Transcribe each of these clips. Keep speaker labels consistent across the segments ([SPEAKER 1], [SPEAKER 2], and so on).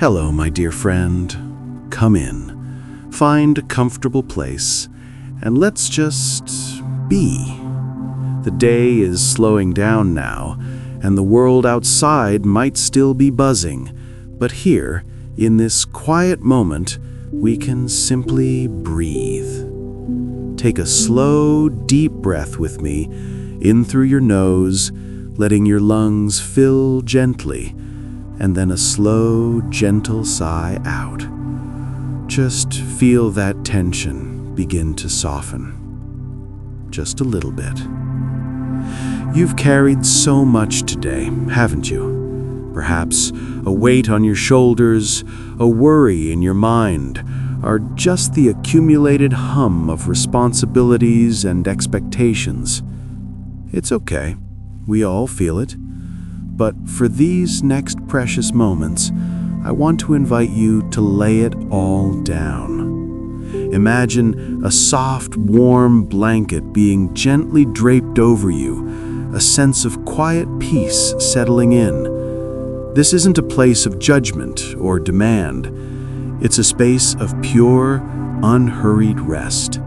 [SPEAKER 1] Hello, my dear friend. Come in, find a comfortable place, and let's just be. The day is slowing down now, and the world outside might still be buzzing, but here, in this quiet moment, we can simply breathe. Take a slow, deep breath with me, in through your nose, letting your lungs fill gently, and then a slow, gentle sigh out. Just feel that tension begin to soften. Just a little bit. You've carried so much today, haven't you? Perhaps a weight on your shoulders, a worry in your mind, or just the accumulated hum of responsibilities and expectations. It's okay. We all feel it. But for these next precious moments, I want to invite you to lay it all down. Imagine a soft, warm blanket being gently draped over you, a sense of quiet peace settling in. This isn't a place of judgment or demand. It's a space of pure, unhurried rest.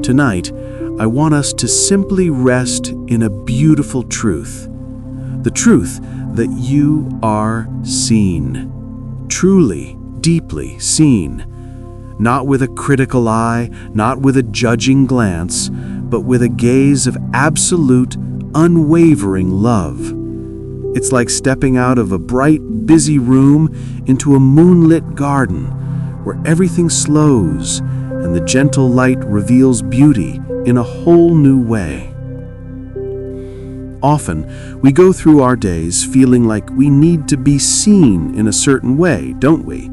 [SPEAKER 1] Tonight, I want us to simply rest in a beautiful truth. The truth that you are seen. Truly, deeply seen. Not with a critical eye, not with a judging glance, but with a gaze of absolute, unwavering love. It's like stepping out of a bright, busy room into a moonlit garden, where everything slows and the gentle light reveals beauty in a whole new way. Often, we go through our days feeling like we need to be seen in a certain way, don't we?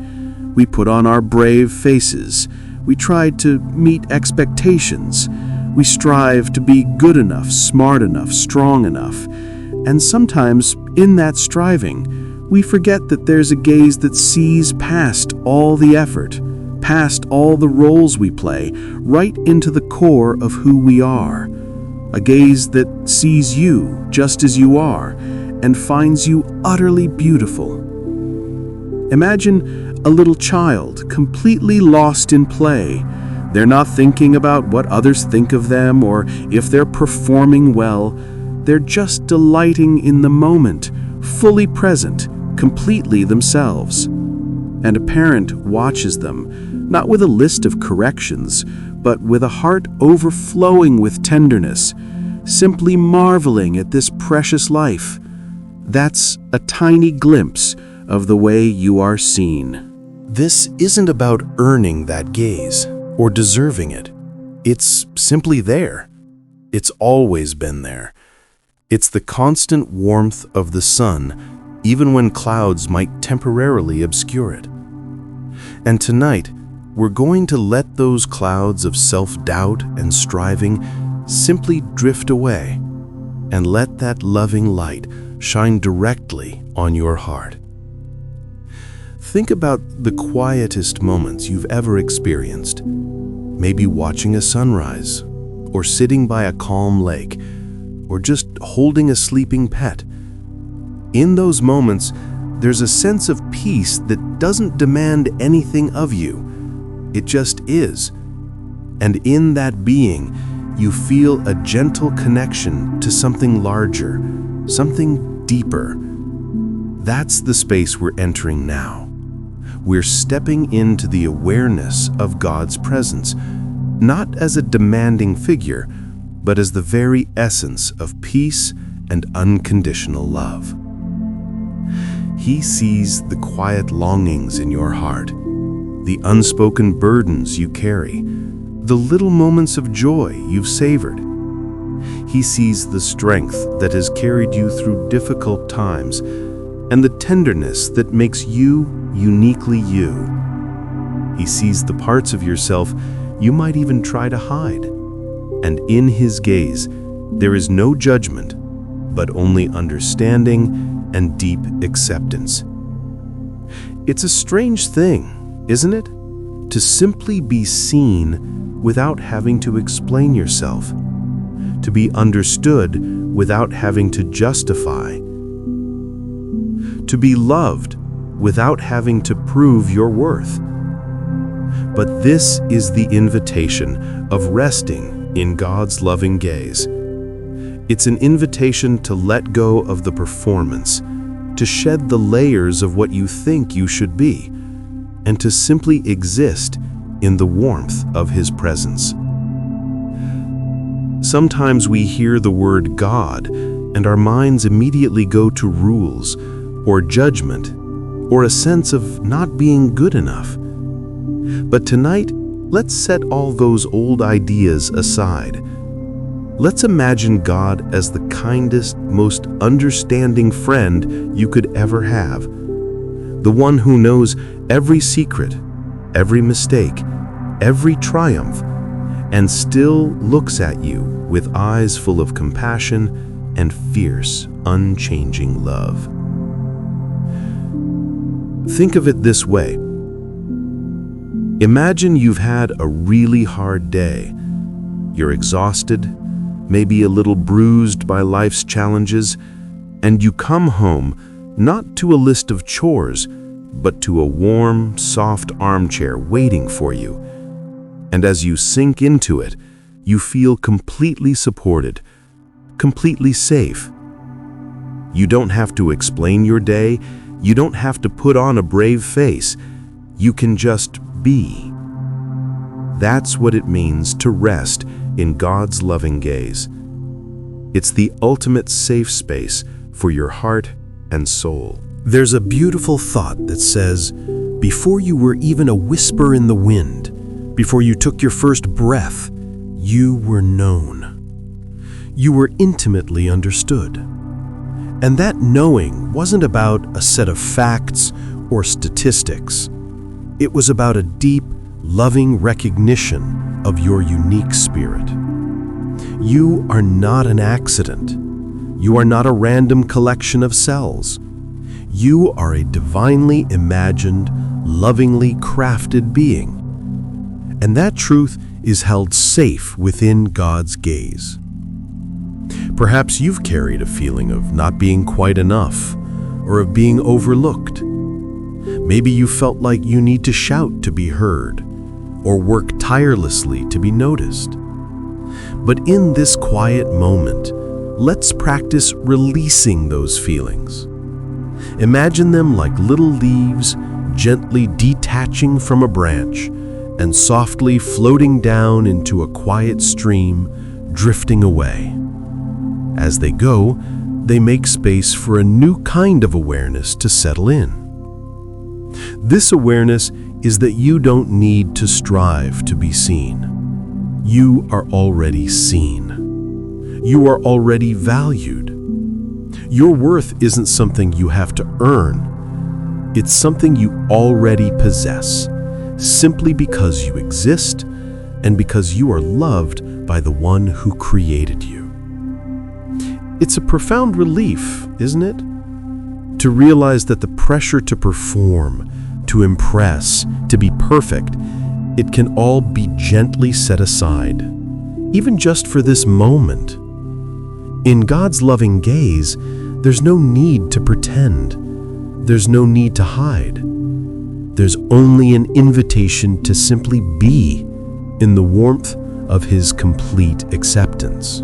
[SPEAKER 1] We put on our brave faces. We try to meet expectations. We strive to be good enough, smart enough, strong enough. And sometimes, in that striving, we forget that there's a gaze that sees past all the effort, past all the roles we play, right into the core of who we are. A gaze that sees you just as you are and finds you utterly beautiful. Imagine a little child completely lost in play. They're not thinking about what others think of them or if they're performing well. They're just delighting in the moment, fully present, completely themselves. And a parent watches them, not with a list of corrections, but with a heart overflowing with tenderness, simply marveling at this precious life. That's a tiny glimpse of the way you are seen. This isn't about earning that gaze or deserving it. It's simply there. It's always been there. It's the constant warmth of the sun, even when clouds might temporarily obscure it. And tonight, we're going to let those clouds of self-doubt and striving simply drift away and let that loving light shine directly on your heart. Think about the quietest moments you've ever experienced. Maybe watching a sunrise, or sitting by a calm lake, or just holding a sleeping pet. In those moments, there's a sense of peace that doesn't demand anything of you. It just is. And in that being, you feel a gentle connection to something larger, something deeper. That's the space we're entering now. We're stepping into the awareness of God's presence, not as a demanding figure, but as the very essence of peace and unconditional love. He sees the quiet longings in your heart, the unspoken burdens you carry, the little moments of joy you've savored. He sees the strength that has carried you through difficult times and the tenderness that makes you uniquely you. He sees the parts of yourself you might even try to hide. And in his gaze, there is no judgment, but only understanding and deep acceptance. It's a strange thing, isn't it? To simply be seen without having to explain yourself, to be understood without having to justify, to be loved without having to prove your worth. But this is the invitation of resting in God's loving gaze. It's an invitation to let go of the performance, to shed the layers of what you think you should be, and to simply exist in the warmth of His presence. Sometimes we hear the word God, and our minds immediately go to rules, or judgment, or a sense of not being good enough. But tonight, let's set all those old ideas aside. Let's imagine God as the kindest, most understanding friend you could ever have. The one who knows every secret, every mistake, every triumph, and still looks at you with eyes full of compassion and fierce, unchanging love. Think of it this way. Imagine you've had a really hard day. You're exhausted, maybe a little bruised by life's challenges, and you come home not to a list of chores, but to a warm, soft armchair waiting for you. And as you sink into it, you feel completely supported, completely safe. You don't have to explain your day. You don't have to put on a brave face. You can just be. That's what it means to rest in God's loving gaze. It's the ultimate safe space for your heart and soul.
[SPEAKER 2] There's a beautiful thought that says, before you were even a whisper in the wind, before you took your first breath, you were known. You were intimately understood. And that knowing wasn't about a set of facts or statistics. It was about a deep, loving recognition of your unique spirit. You are not an accident. You are not a random collection of cells. You are a divinely imagined, lovingly crafted being. And that truth is held safe within God's gaze. Perhaps you've carried a feeling of not being quite enough, or of being overlooked. Maybe you felt like you need to shout to be heard, or work tirelessly to be noticed. But in this quiet moment, let's practice releasing those feelings. Imagine them like little leaves gently detaching from a branch and softly floating down into a quiet stream, drifting away. As they go, they make space for a new kind of awareness to settle in. This awareness is that you don't need to strive to be seen. You are already seen. You are already valued. Your worth isn't something you have to earn. It's something you already possess, simply because you exist and because you are loved by the one who created you. It's a profound relief, isn't it? To realize that the pressure to perform, to impress, to be perfect, it can all be gently set aside, even just for this moment. In God's loving gaze, there's no need to pretend. There's no need to hide. There's only an invitation to simply be in the warmth of His complete acceptance.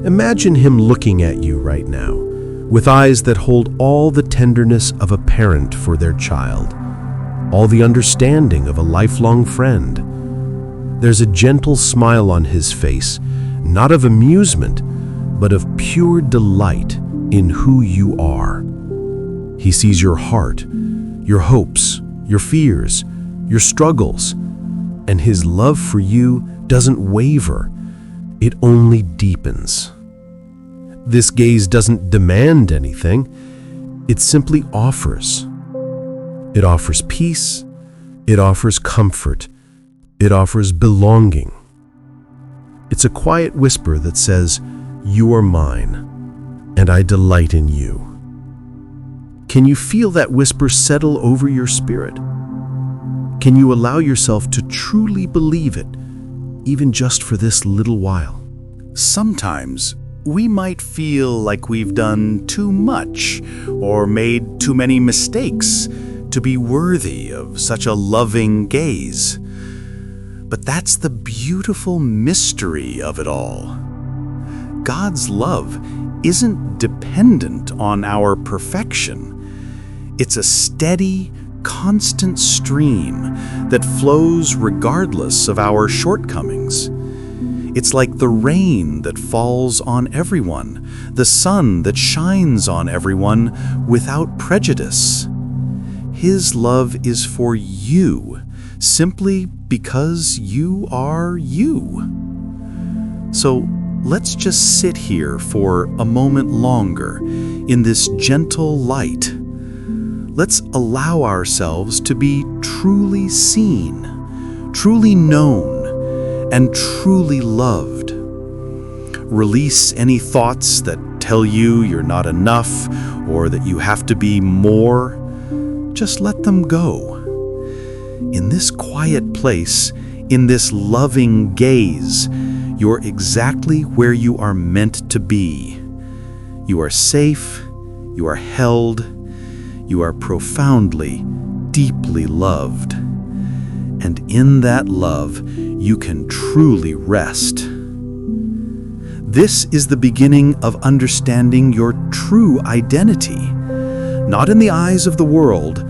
[SPEAKER 2] Imagine Him looking at you right now, with eyes that hold all the tenderness of a parent for their child, all the understanding of a lifelong friend. There's a gentle smile on His face, not of amusement, but of pure delight in who you are. He sees your heart, your hopes, your fears, your struggles, and His love for you doesn't waver. It only deepens. This gaze doesn't demand anything. It simply offers. It offers peace. It offers comfort. It offers belonging. It's a quiet whisper that says, "You are mine, and I delight in you." Can you feel that whisper settle over your spirit? Can you allow yourself to truly believe it, even just for this little while?
[SPEAKER 3] Sometimes
[SPEAKER 1] we might feel like we've done too much or made too many mistakes to be worthy of such a loving gaze. But that's the beautiful mystery of it all. God's love isn't dependent on our perfection. It's a steady, constant stream that flows regardless of our shortcomings. It's like the rain that falls on everyone, the sun that shines on everyone without prejudice. His love is for you, simply because you are you. So let's just sit here for a moment longer in this gentle light. Let's allow ourselves to be truly seen, truly known, and truly loved. Release any thoughts that tell you you're not enough or that you have to be more. Just let them go. In this quiet place, in this loving gaze, you're exactly where you are meant to be. You are safe, you are held, you are profoundly, deeply loved. And in that love, you can truly rest. This is the beginning of understanding your true identity, not in the eyes of the world,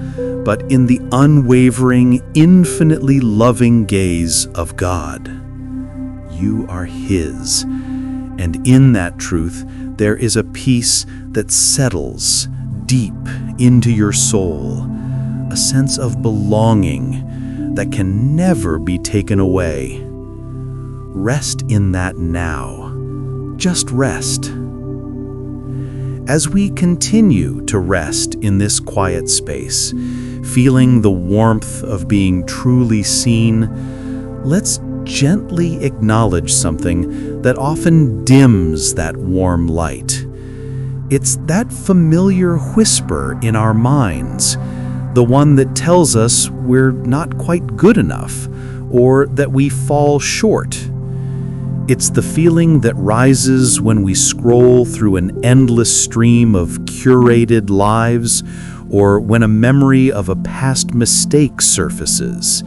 [SPEAKER 1] but in the unwavering, infinitely loving gaze of God. You are His, and in that truth, there is a peace that settles deep into your soul, a sense of belonging that can never be taken away. Rest in that now. Just rest. As we continue to rest in this quiet space, feeling the warmth of being truly seen, let's gently acknowledge something that often dims that warm light. It's that familiar whisper in our minds, the one that tells us we're not quite good enough or that we fall short. It's the feeling that rises when we scroll through an endless stream of curated lives or when a memory of a past mistake surfaces.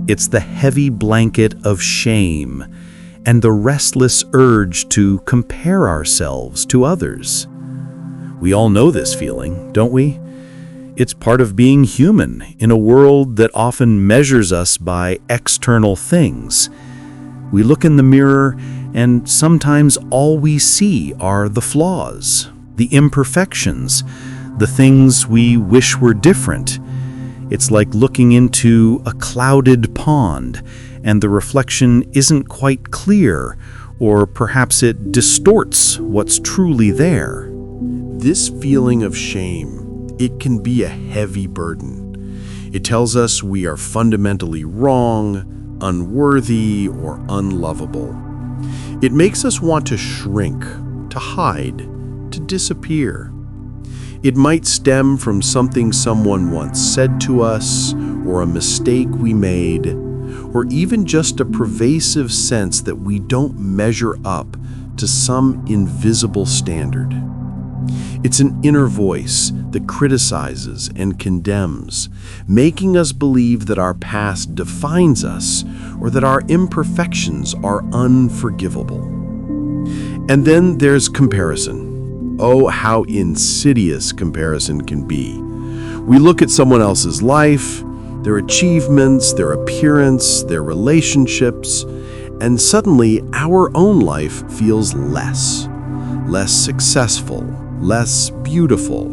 [SPEAKER 1] It's the heavy blanket of shame and the restless urge to compare ourselves to others. We all know this feeling, don't we? It's part of being human in a world that often measures us by external things. We look in the mirror, and sometimes all we see are the flaws, the imperfections, the things we wish were different. It's like looking into a clouded pond, and the reflection isn't quite clear, or perhaps it distorts what's truly there.
[SPEAKER 2] This feeling of shame, it can be a heavy burden. It tells us we are fundamentally wrong, unworthy, or unlovable. It makes us want to shrink, to hide, to disappear. It might stem from something someone once said to us, or a mistake we made, or even just a pervasive sense that we don't measure up to some invisible standard. It's an inner voice that criticizes and condemns, making us believe that our past defines us or that our imperfections are unforgivable. And then there's comparison. Oh, how insidious comparison can be. We look at someone else's life, their achievements, their appearance, their relationships, and suddenly our own life feels less successful, less beautiful,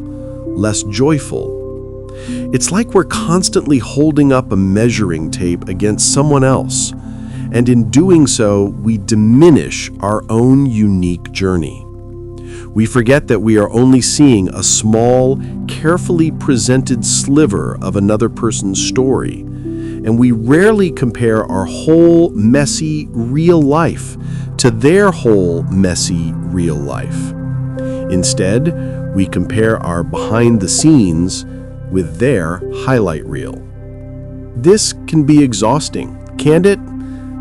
[SPEAKER 2] less joyful. It's like we're constantly holding up a measuring tape against someone else, and in doing so, we diminish our own unique journey. We forget that we are only seeing a small, carefully presented sliver of another person's story, and we rarely compare our whole, messy, real life to their whole, messy, real life. Instead, we compare our behind the scenes with their highlight reel. This can be exhausting, can't it?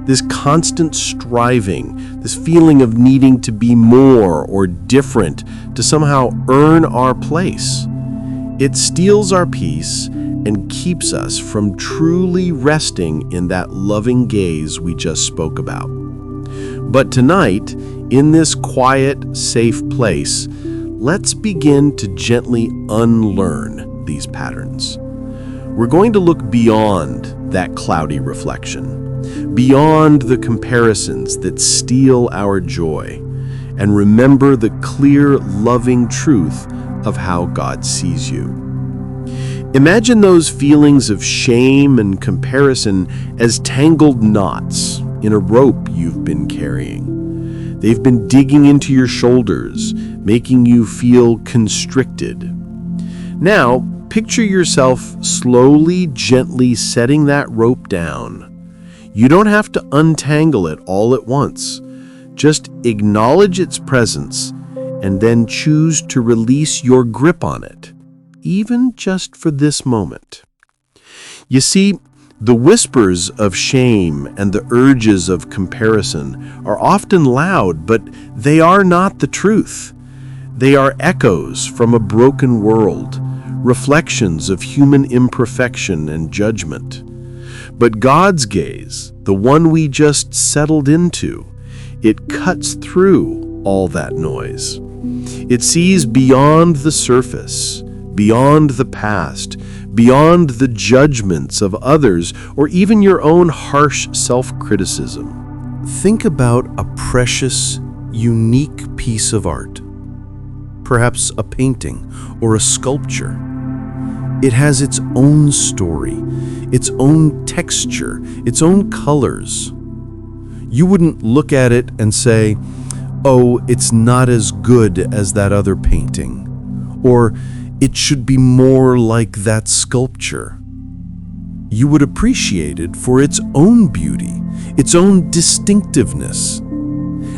[SPEAKER 2] this constant striving, this feeling of needing to be more or different to somehow earn our place. It steals our peace and keeps us from truly resting in that loving gaze we just spoke about. But tonight, in this quiet, safe place, let's begin to gently unlearn these patterns. We're going to look beyond that cloudy reflection, beyond the comparisons that steal our joy, and remember the clear, loving truth of how God sees you. Imagine those feelings of shame and comparison as tangled knots in a rope you've been carrying. They've been digging into your shoulders, making you feel constricted. Now, picture yourself slowly, gently setting that rope down. You don't have to untangle it all at once. Just acknowledge its presence and then choose to release your grip on it, even just for this moment. You see, the whispers of shame and the urges of comparison are often loud, but they are not the truth. They are echoes from a broken world, reflections of human imperfection and judgment. But God's gaze, the one we just settled into, it cuts through all that noise. It sees beyond the surface, beyond the past, beyond the judgments of others, or even your own harsh self-criticism. Think about a precious, unique piece of art, perhaps a painting or a sculpture. It has its own story, its own texture, its own colors. You wouldn't look at it and say, "Oh, it's not as good as that other painting," or "It should be more like that sculpture." You would appreciate it for its own beauty, its own distinctiveness.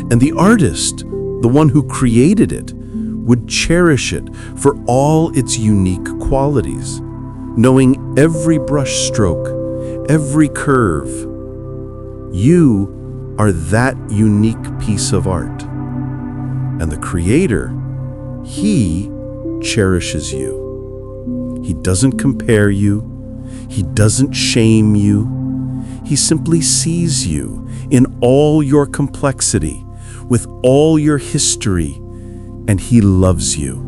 [SPEAKER 2] And the artist, the one who created it, would cherish it for all its unique qualities, knowing every brush stroke, every curve. You are that unique piece of art. And the Creator, He cherishes you. He doesn't compare you. He doesn't shame you. He simply sees you in all your complexity, with all your history, and He loves you.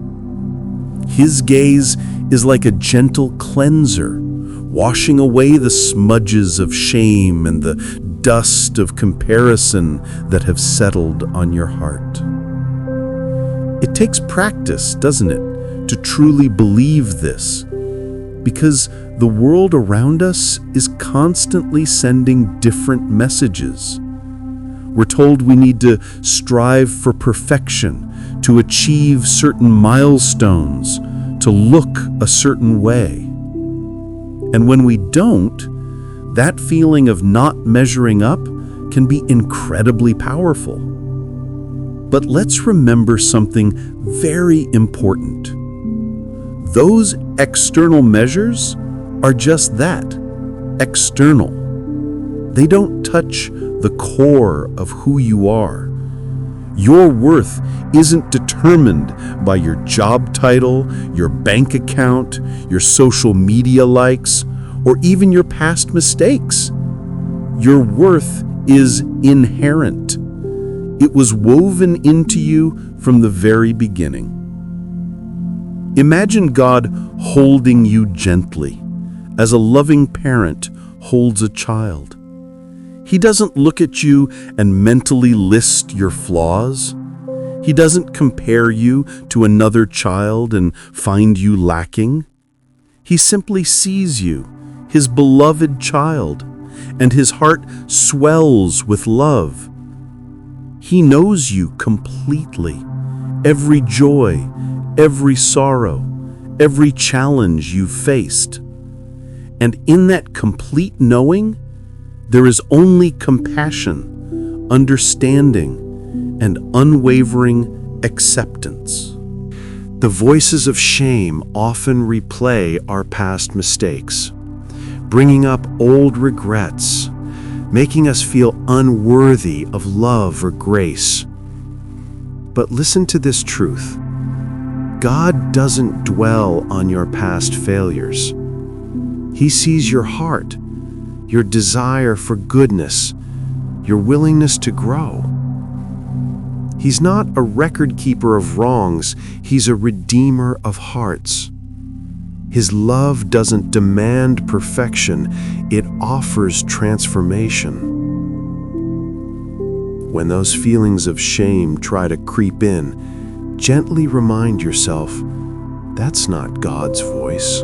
[SPEAKER 2] His gaze is like a gentle cleanser, washing away the smudges of shame and the dust of comparison that have settled on your heart. It takes practice, doesn't it, to truly believe this, because the world around us is constantly sending different messages. We're told we need to strive for perfection, to achieve certain milestones, to look a certain way. And when we don't, that feeling of not measuring up can be incredibly powerful. But let's remember something very important. Those external measures are just that, external. They don't touch the core of who you are. Your worth isn't determined by your job title, your bank account, your social media likes, or even your past mistakes. Your worth is inherent. It was woven into you from the very beginning. Imagine God holding you gently, as a loving parent holds a child. He doesn't look at you and mentally list your flaws. He doesn't compare you to another child and find you lacking. He simply sees you, His beloved child, and His heart swells with love. He knows you completely, every joy, every sorrow, every challenge you've faced. And in that complete knowing, there is only compassion, understanding, and unwavering acceptance. The voices of shame often replay our past mistakes, bringing up old regrets, making us feel unworthy of love or grace. But listen to this truth. God doesn't dwell on your past failures. He sees your heart, your desire for goodness, your willingness to grow. He's not a record keeper of wrongs, he's a redeemer of hearts. His love doesn't demand perfection, it offers transformation. When those feelings of shame try to creep in, gently remind yourself, that's not God's voice.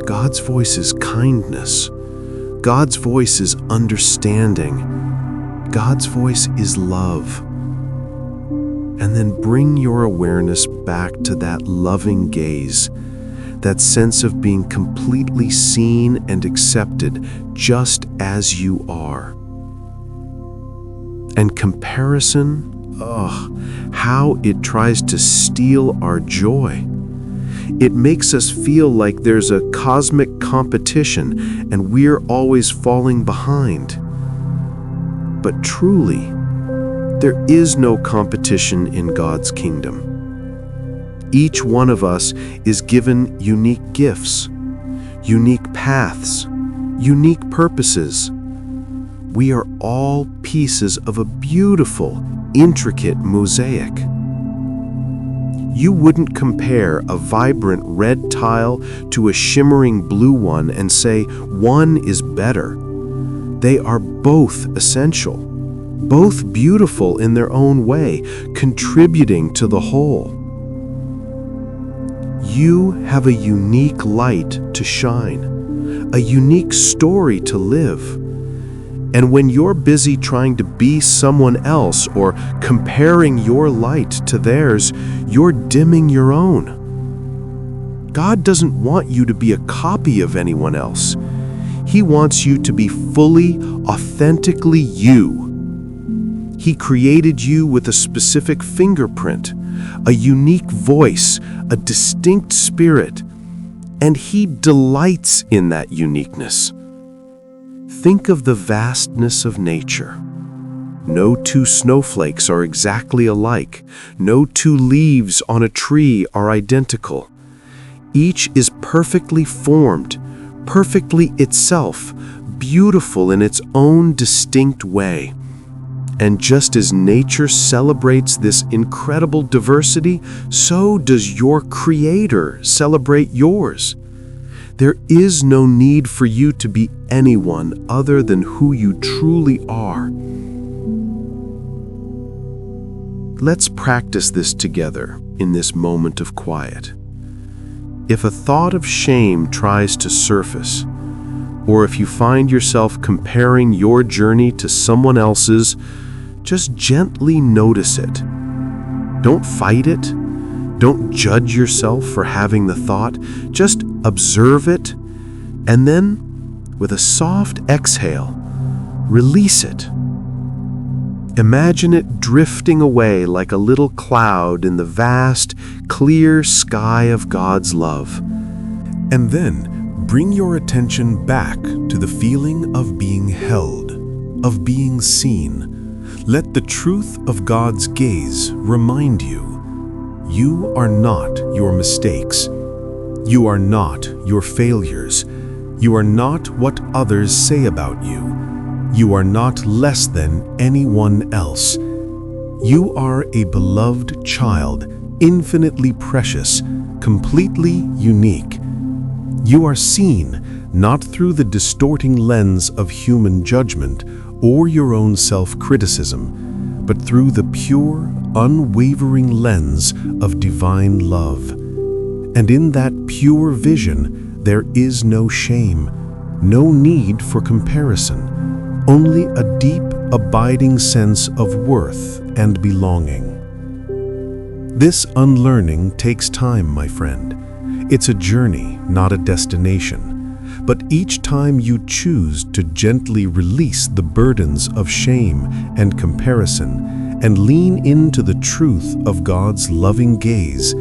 [SPEAKER 2] God's voice is kindness. God's voice is understanding. God's voice is love. And then bring your awareness back to that loving gaze, that sense of being completely seen and accepted just as you are. And comparison, how it tries to steal our joy. It makes us feel like there's a cosmic competition and we're always falling behind. But truly, there is no competition in God's kingdom. Each one of us is given unique gifts, unique paths, unique purposes. We are all pieces of a beautiful, intricate mosaic. You wouldn't compare a vibrant red tile to a shimmering blue one and say one is better. They are both essential, both beautiful in their own way, contributing to the whole. You have a unique light to shine, a unique story to live. And when you're busy trying to be someone else or comparing your light to theirs, you're dimming your own. God doesn't want you to be a copy of anyone else. He wants you to be fully, authentically you. He created you with a specific fingerprint, a unique voice, a distinct spirit, and He delights in that uniqueness. Think of the vastness of nature. No two snowflakes are exactly alike. No two leaves on a tree are identical. Each is perfectly formed, perfectly itself, beautiful in its own distinct way. And just as nature celebrates this incredible diversity, so does your Creator celebrate yours. There is no need for you to be anyone other than who you truly are. Let's practice this together in this moment of quiet. If a thought of shame tries to surface, or if you find yourself comparing your journey to someone else's, just gently notice it. Don't fight it. Don't judge yourself for having the thought. Just observe it, and then, with a soft exhale, release it. Imagine it drifting away like a little cloud in the vast, clear sky of God's love. And then, bring your attention back to the feeling of being held, of being seen. Let the truth of God's gaze remind you. You are not your mistakes. You are not your failures. You are not what others say about you. You are not less than anyone else. You are a beloved child, infinitely precious, completely unique. You are seen not through the distorting lens of human judgment or your own self-criticism, but through the pure, unwavering lens of divine love. And in that pure vision, there is no shame, no need for comparison, only a deep, abiding sense of worth and belonging. This unlearning takes time, my friend. It's a journey, not a destination. But each time you choose to gently release the burdens of shame and comparison and lean into the truth of God's loving gaze,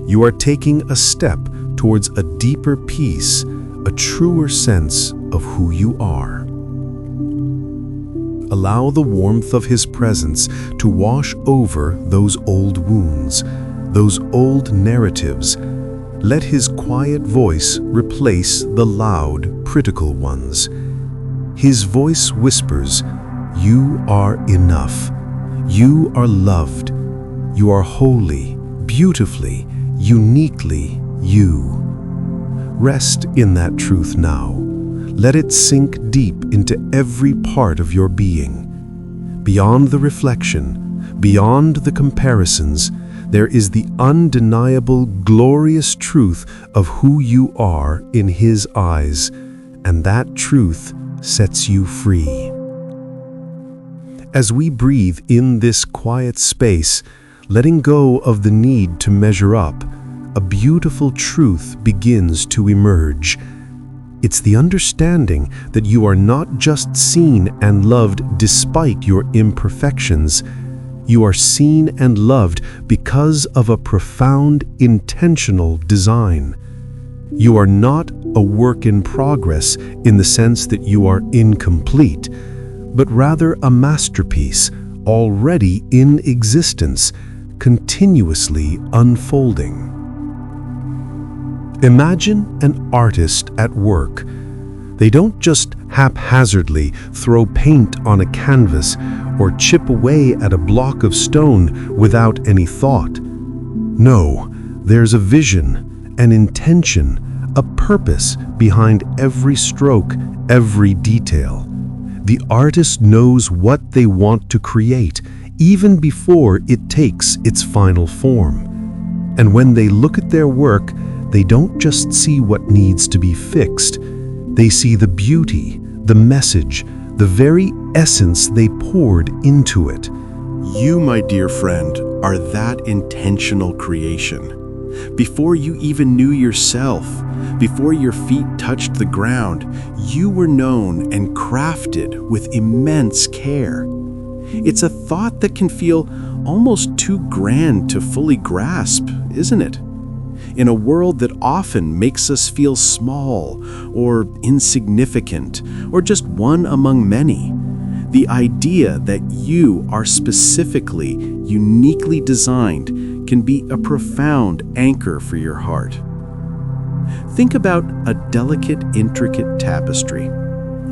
[SPEAKER 2] you are taking a step towards a deeper peace, a truer sense of who you are. Allow the warmth of His presence to wash over those old wounds, those old narratives. Let His quiet voice replace the loud, critical ones. His voice whispers, "You are enough. You are loved. You are holy, beautifully, uniquely you." Rest in that truth now. Let it sink deep into every part of your being. Beyond the reflection, beyond the comparisons, there is the undeniable, glorious truth of who you are in His eyes, and that truth sets you free. As we breathe in this quiet space, letting go of the need to measure up, a beautiful truth begins to emerge. It's the understanding that you are not just seen and loved despite your imperfections. You are seen and loved because of a profound, intentional design. You are not a work in progress in the sense that you are incomplete, but rather a masterpiece already in existence, continuously unfolding. Imagine an artist at work. They don't just haphazardly throw paint on a canvas or chip away at a block of stone without any thought. No, there's a vision, an intention, a purpose behind every stroke, every detail. The artist knows what they want to create, even before it takes its final form. And when they look at their work, they don't just see what needs to be fixed. They see the beauty, the message, the very essence they poured into it.
[SPEAKER 1] You, my dear friend, are that intentional creation. Before you even knew yourself, before your feet touched the ground, you were known and crafted with immense care. It's a thought that can feel almost too grand to fully grasp, isn't it? In a world that often makes us feel small or insignificant or just one among many, the idea that you are specifically, uniquely designed can be a profound anchor for your heart. Think about a delicate, intricate tapestry.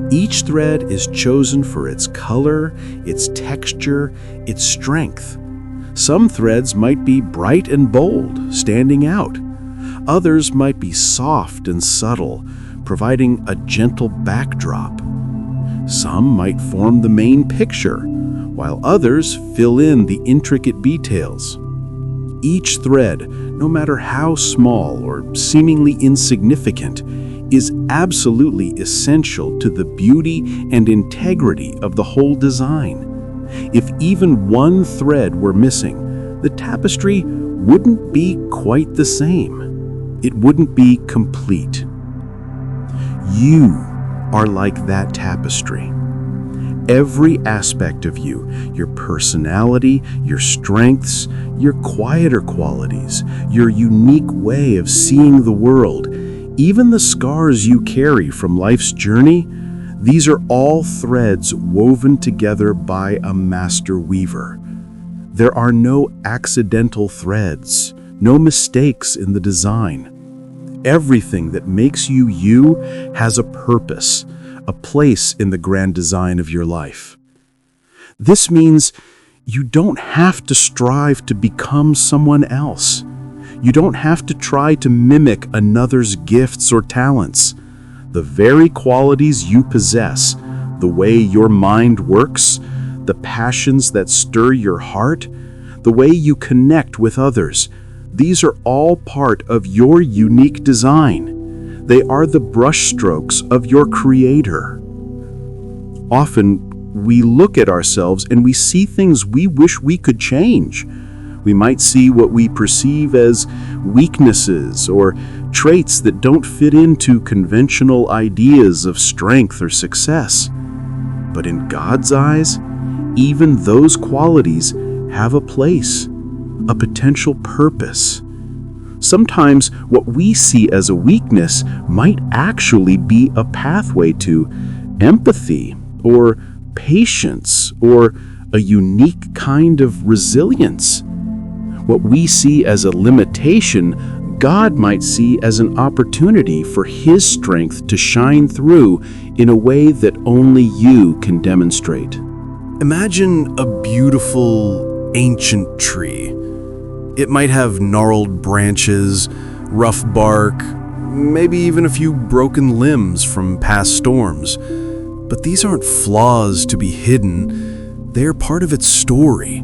[SPEAKER 1] Each thread is chosen for its color, its texture, its strength. Some threads might be bright and bold, standing out. Others might be soft and subtle, providing a gentle backdrop. Some might form the main picture, while others fill in the intricate details. Each thread, no matter how small or seemingly insignificant, is absolutely essential to the beauty and integrity of the whole design. If even one thread were missing, the tapestry wouldn't be quite the same. It wouldn't be complete. You are like that tapestry. Every aspect of you, your personality, your strengths, your quieter qualities, your unique way of seeing the world, even the scars you carry from life's journey, these are all threads woven together by a master weaver. There are no accidental threads, no mistakes in the design. Everything that makes you you has a purpose, a place in the grand design of your life. This means you don't have to strive to become someone else. You don't have to try to mimic another's gifts or talents. The very qualities you possess, the way your mind works, the passions that stir your heart, the way you connect with others, these are all part of your unique design. They are the brushstrokes of your Creator. Often, we look at ourselves and we see things we wish we could change. We might see what we perceive as weaknesses or traits that don't fit into conventional ideas of strength or success. But in God's eyes, even those qualities have a place, a potential purpose. Sometimes what we see as a weakness might actually be a pathway to empathy or patience, or a unique kind of resilience. What we see as a limitation, God might see as an opportunity for His strength to shine through in a way that only you can demonstrate.
[SPEAKER 2] Imagine a beautiful, ancient tree. It might have gnarled branches, rough bark, maybe even a few broken limbs from past storms. But these aren't flaws to be hidden. They're part of its story,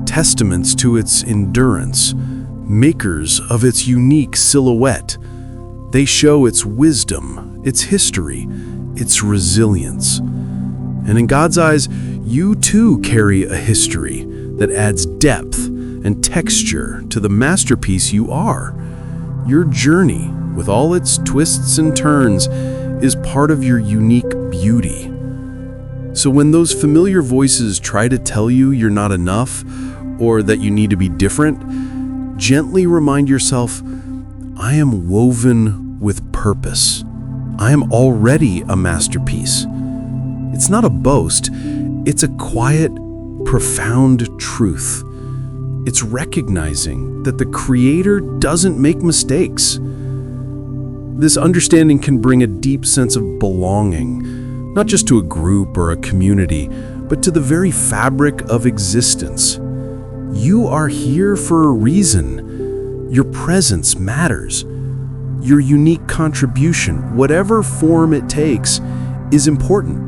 [SPEAKER 2] testaments to its endurance, makers of its unique silhouette. They show its wisdom, its history, its resilience. And in God's eyes, you too carry a history that adds depth and texture to the masterpiece you are. Your journey, with all its twists and turns, is part of your unique beauty. So when those familiar voices try to tell you you're not enough or that you need to be different, gently remind yourself, I am woven with purpose. I am already a masterpiece. It's not a boast, it's a quiet, profound truth. It's recognizing that the Creator doesn't make mistakes. This understanding can bring a deep sense of belonging, not just to a group or a community, but to the very fabric of existence. You are here for a reason. Your presence matters. Your unique contribution, whatever form it takes, is important.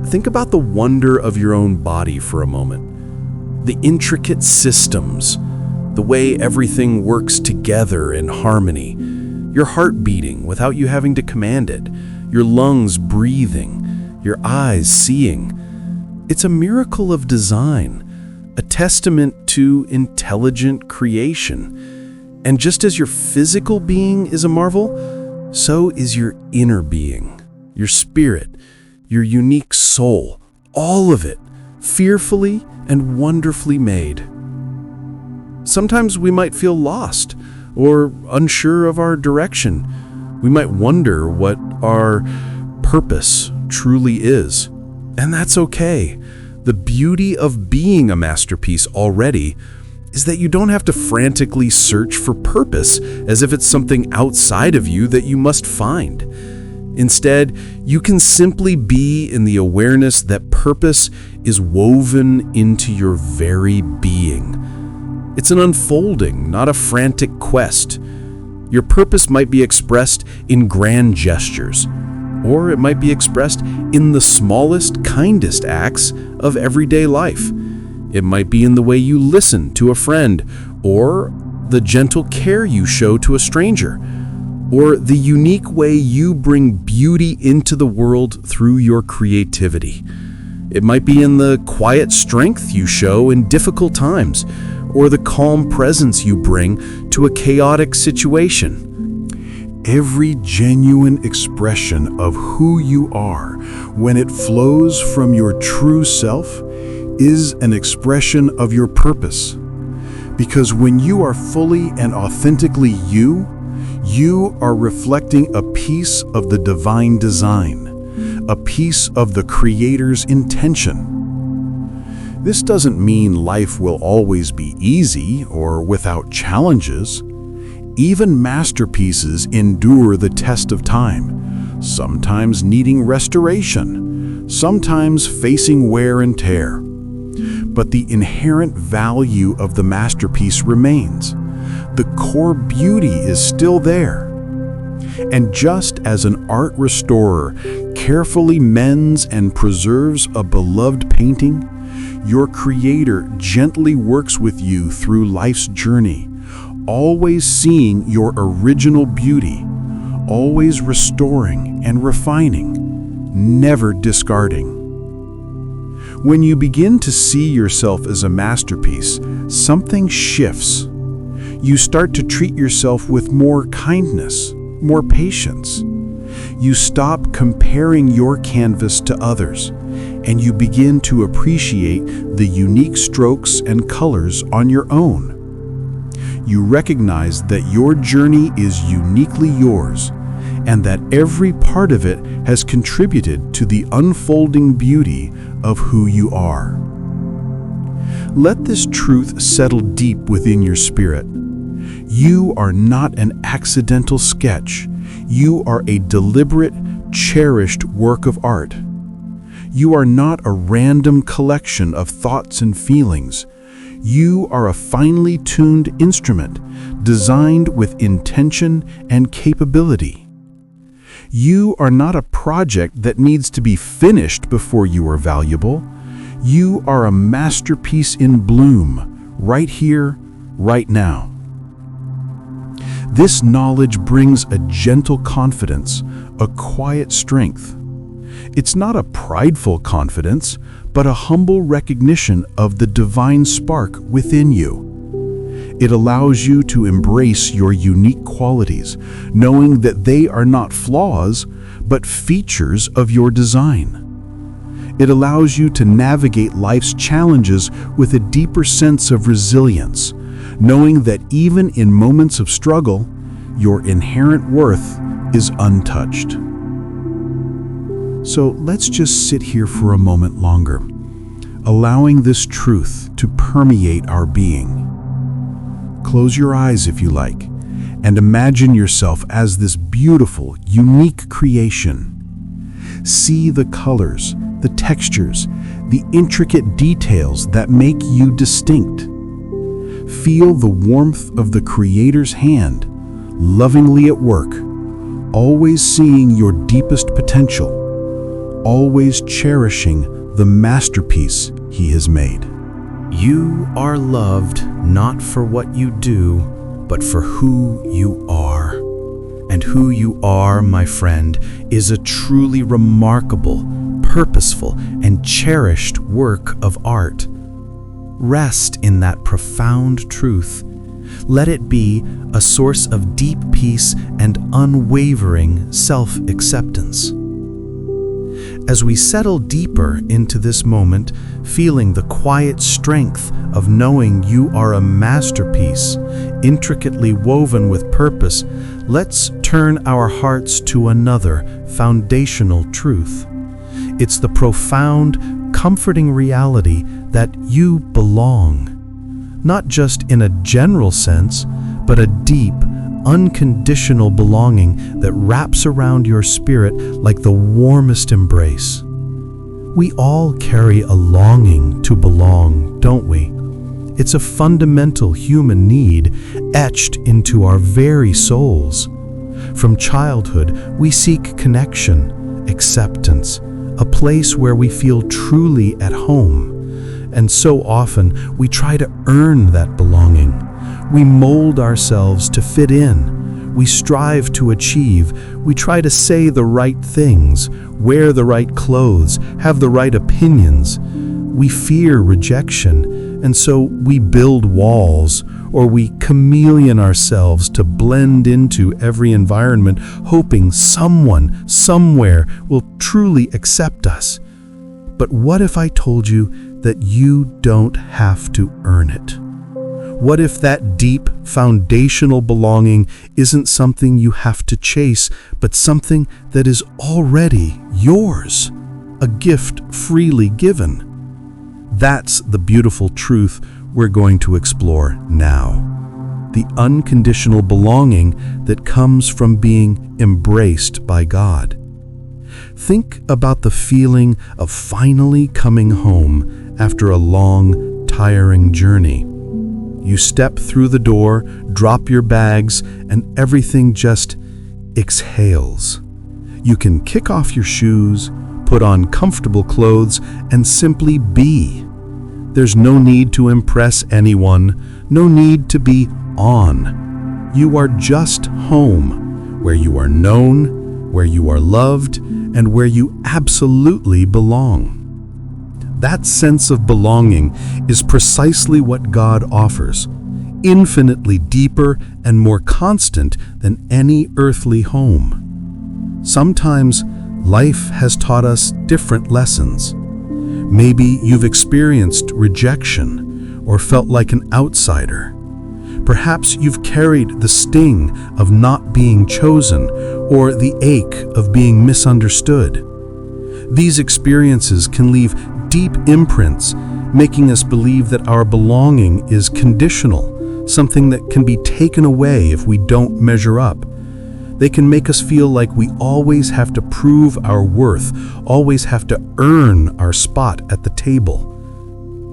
[SPEAKER 2] Think about the wonder of your own body for a moment. The intricate systems, the way everything works together in harmony. Your heart beating without you having to command it. Your lungs breathing. Your eyes seeing. It's a miracle of design, a testament to intelligent creation. And just as your physical being is a marvel, so is your inner being, your spirit, your unique soul, all of it, fearfully and wonderfully made. Sometimes we might feel lost or unsure of our direction. We might wonder what our purpose truly is. And that's okay. The beauty of being a masterpiece already is that you don't have to frantically search for purpose as if it's something outside of you that you must find. Instead, you can simply be in the awareness that purpose is woven into your very being. It's an unfolding, not a frantic quest. Your purpose might be expressed in grand gestures, or it might be expressed in the smallest, kindest acts of everyday life. It might be in the way you listen to a friend, or the gentle care you show to a stranger, or the unique way you bring beauty into the world through your creativity. It might be in the quiet strength you show in difficult times, or the calm presence you bring to a chaotic situation.
[SPEAKER 3] Every genuine expression of who you are, when it flows from your true self, is an expression of your purpose. Because when you are fully and authentically you are reflecting a piece of the divine design, a piece of the Creator's intention. This doesn't mean life will always be easy or without challenges. Even masterpieces endure the test of time, sometimes needing restoration, sometimes facing wear and tear. But the inherent value of the masterpiece remains. The core beauty is still there. And just as an art restorer carefully mends and preserves a beloved painting, your Creator gently works with you through life's journey, always seeing your original beauty, always restoring and refining, never discarding. When you begin to see yourself as a masterpiece, something shifts. You start to treat yourself with more kindness, more patience. You stop comparing your canvas to others, and you begin to appreciate the unique strokes and colors on your own. You recognize that your journey is uniquely yours, and that every part of it has contributed to the unfolding beauty of who you are. Let this truth settle deep within your spirit. You are not an accidental sketch. You are a deliberate, cherished work of art. You are not a random collection of thoughts and feelings. You are a finely tuned instrument, designed with intention and capability. You are not a project that needs to be finished before you are valuable. You are a masterpiece in bloom, right here, right now. This knowledge brings a gentle confidence, a quiet strength. It's not a prideful confidence, but a humble recognition of the divine spark within you. It allows you to embrace your unique qualities, knowing that they are not flaws, but features of your design. It allows you to navigate life's challenges with a deeper sense of resilience, knowing that even in moments of struggle, your inherent worth is untouched. So let's just sit here for a moment longer, allowing this truth to permeate our being. Close your eyes if you like, and imagine yourself as this beautiful, unique creation. See the colors, the textures, the intricate details that make you distinct. Feel the warmth of the Creator's hand, lovingly at work, always seeing your deepest potential, always cherishing the masterpiece He has made.
[SPEAKER 2] You are loved not for what you do, but for who you are. And who you are, my friend, is a truly remarkable, purposeful, and cherished work of art. Rest in that profound truth. Let it be a source of deep peace and unwavering self-acceptance. As we settle deeper into this moment, feeling the quiet strength of knowing you are a masterpiece, intricately woven with purpose, let's turn our hearts to another foundational truth. It's the profound, comforting reality that you belong. Not just in a general sense, but a deep, unconditional belonging that wraps around your spirit like the warmest embrace. We all carry a longing to belong, don't we? It's a fundamental human need etched into our very souls. From childhood, we seek connection, acceptance, a place where we feel truly at home. And so often, we try to earn that belonging. We mold ourselves to fit in. We strive to achieve. We try to say the right things, wear the right clothes, have the right opinions. We fear rejection, and so we build walls, or we chameleon ourselves to blend into every environment, hoping someone, somewhere will truly accept us. But what if I told you that you don't have to earn it? What if that deep, foundational belonging isn't something you have to chase, but something that is already yours, a gift freely given? That's the beautiful truth we're going to explore now. The unconditional belonging that comes from being embraced by God. Think about the feeling of finally coming home after a long, tiring journey. You step through the door, drop your bags, and everything just exhales. You can kick off your shoes, put on comfortable clothes, and simply be. There's no need to impress anyone, no need to be on. You are just home, where you are known, where you are loved, and where you absolutely belong. That sense of belonging is precisely what God offers, infinitely deeper and more constant than any earthly home. Sometimes life has taught us different lessons. Maybe you've experienced rejection or felt like an outsider.
[SPEAKER 3] Perhaps you've carried the sting of not being chosen or the ache of being misunderstood. These experiences can leave deep imprints, making us believe that our belonging is conditional, something that can be taken away if we don't measure up. They can make us feel like we always have to prove our worth, always have to earn our spot at the table.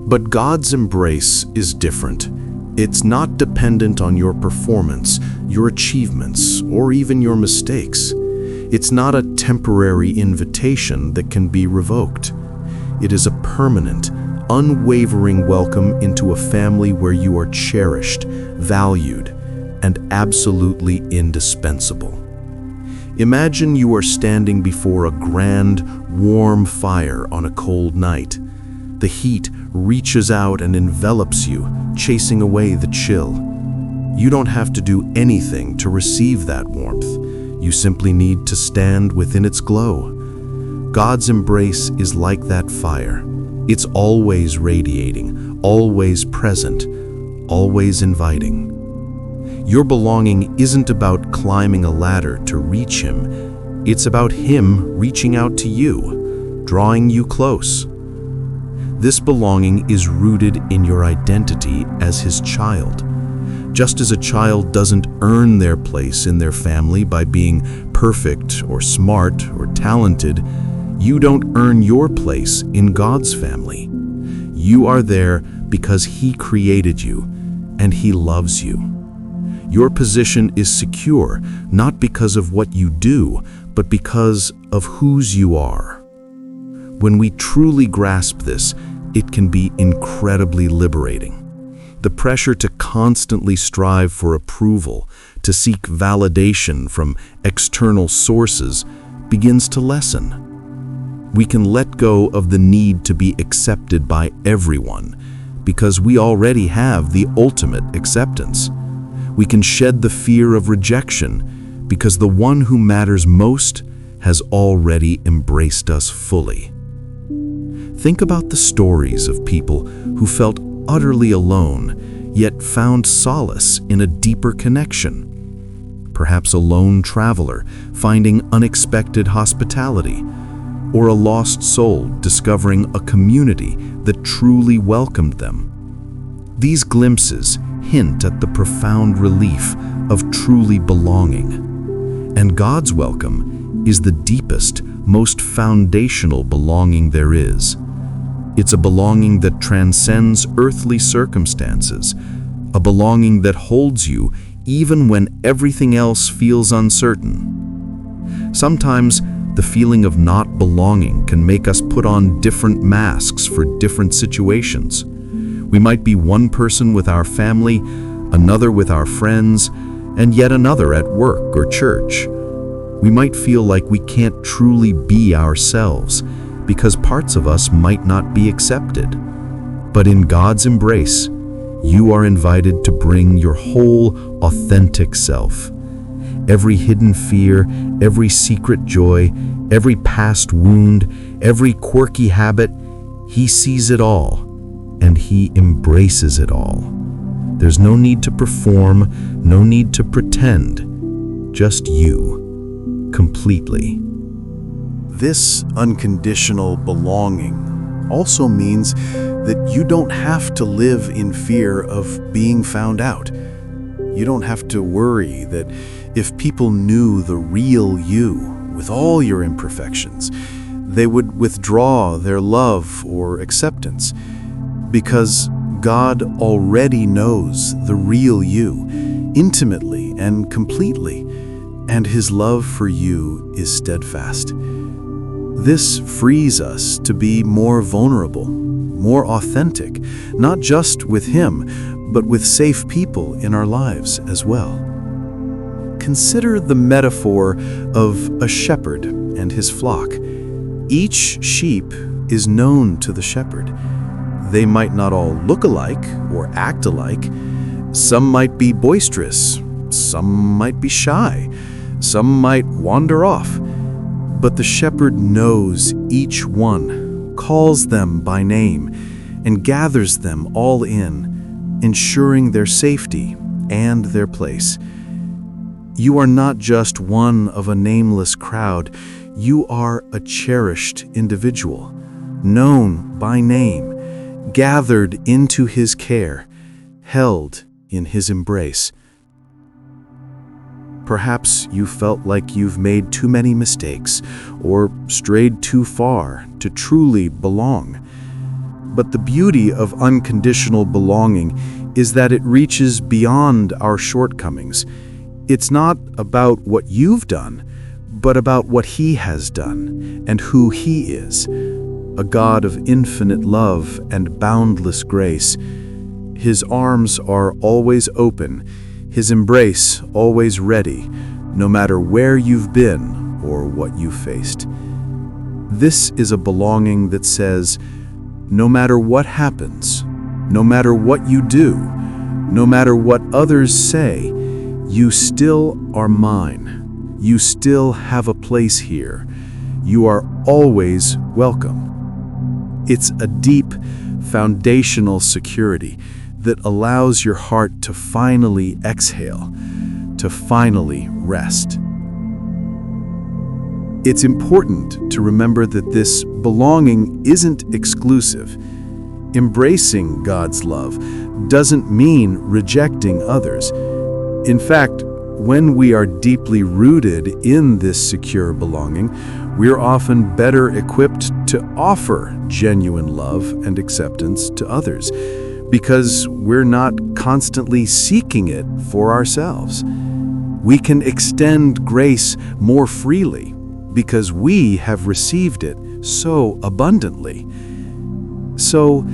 [SPEAKER 2] But God's embrace is different. It's not dependent on your performance, your achievements, or even your mistakes. It's not a temporary invitation that can be revoked. It is a permanent, unwavering welcome into a family where you are cherished, valued, and absolutely indispensable. Imagine you are standing before a grand, warm fire on a cold night. The heat reaches out and envelops you, chasing away the chill. You don't have to do anything to receive that warmth. You simply need to stand within its glow. God's embrace is like that fire. It's always radiating, always present, always inviting. Your belonging isn't about climbing a ladder to reach Him. It's about Him reaching out to you, drawing you close. This belonging is rooted in your identity as His child. Just as a child doesn't earn their place in their family by being perfect or smart or talented, you don't earn your place in God's family. You are there because He created you and He loves you. Your position is secure, not because of what you do, but because of whose you are. When we truly grasp this, it can be incredibly liberating. The pressure to constantly strive for approval, to seek validation from external sources, begins to lessen. We can let go of the need to be accepted by everyone, because we already have the ultimate acceptance. We can shed the fear of rejection, because the one who matters most has already embraced us fully. Think about the stories of people who felt utterly alone, yet found solace in a deeper connection. Perhaps a lone traveler finding unexpected hospitality, or a lost soul discovering a community that truly welcomed them. These glimpses hint at the profound relief of truly belonging. And God's welcome is the deepest, most foundational belonging there is. It's a belonging that transcends earthly circumstances, a belonging that holds you even when everything else feels uncertain. Sometimes the feeling of not belonging can make us put on different masks for different situations. We might be one person with our family, another with our friends, and yet another at work or church. We might feel like we can't truly be ourselves because parts of us might not be accepted. But in God's embrace, you are invited to bring your whole authentic self. Every hidden fear, every secret joy, every past wound, every quirky habit, He sees it all, and He embraces it all. There's no need to perform, no need to pretend, just you, completely.
[SPEAKER 3] This unconditional belonging also means that you don't have to live in fear of being found out. You don't have to worry that if people knew the real you, with all your imperfections, they would withdraw their love or acceptance. Because God already knows the real you, intimately and completely, and His love for you is steadfast. This frees us to be more vulnerable, more authentic, not just with Him, but with safe people in our lives as well. Consider the metaphor of a shepherd and his flock. Each sheep is known to the shepherd. They might not all look alike or act alike. Some might be boisterous, some might be shy, some might wander off. But the shepherd knows each one, calls them by name, and gathers them all in, ensuring their safety
[SPEAKER 1] and their place. You are not just one of a nameless crowd. You are a cherished individual, known by name, gathered into His care, held in His embrace. Perhaps you felt like you've made too many mistakes or strayed too far to truly belong. But the beauty of unconditional belonging is that it reaches beyond our shortcomings. It's not about what you've done, but about what He has done and who He is, a God of infinite love and boundless grace. His arms are always open, His embrace always ready, no matter where you've been or what you've faced. This is a belonging that says, no matter what happens, no matter what you do, no matter what others say, you still are mine. You still have a place here. You are always welcome. It's a deep, foundational security that allows your heart to finally exhale, to finally rest. It's important to remember that this belonging isn't exclusive. Embracing God's love doesn't mean rejecting others. In fact, when we are deeply rooted in this secure belonging, we're often better equipped to offer genuine love and acceptance to others, because we're not constantly seeking it for ourselves. We can extend grace more freely because we have received it so abundantly. So